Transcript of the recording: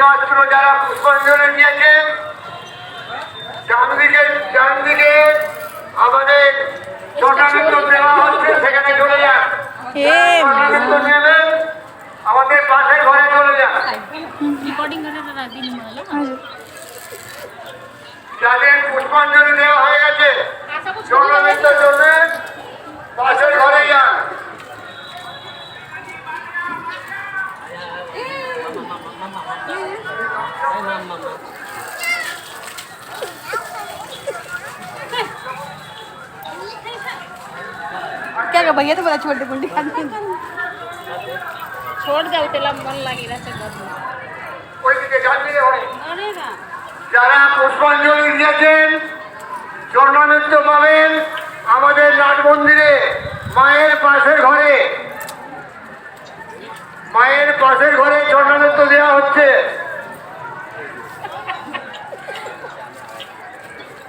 মাত্র যারা পুষ্পাঞ্জলি দিয়েছেন ডানদিকে আমাদের চটানৃত্য দেওয়া হচ্ছে, সেখানে চলে যান। চটানৃত্য নেবেন আমাদের পাশের ঘরে চলে যান। যাদের পুষ্পাঞ্জলি দেওয়া হয়ে গেছে চটানৃত্যের জন্য পাশের ঘরে যান। क्या कर भैया तो बड़ा छोटे पुंडी खाते छोड़ जाओ तेला मन लगी रहते ওইদিকে ডানদিকে হয়। अरे ना যারা পুষ্পাঞ্জলি দিয়েছেন চরণানৃত্য পাবেন আমাদের নাট মন্দিরে মায়ের পাশের ঘরে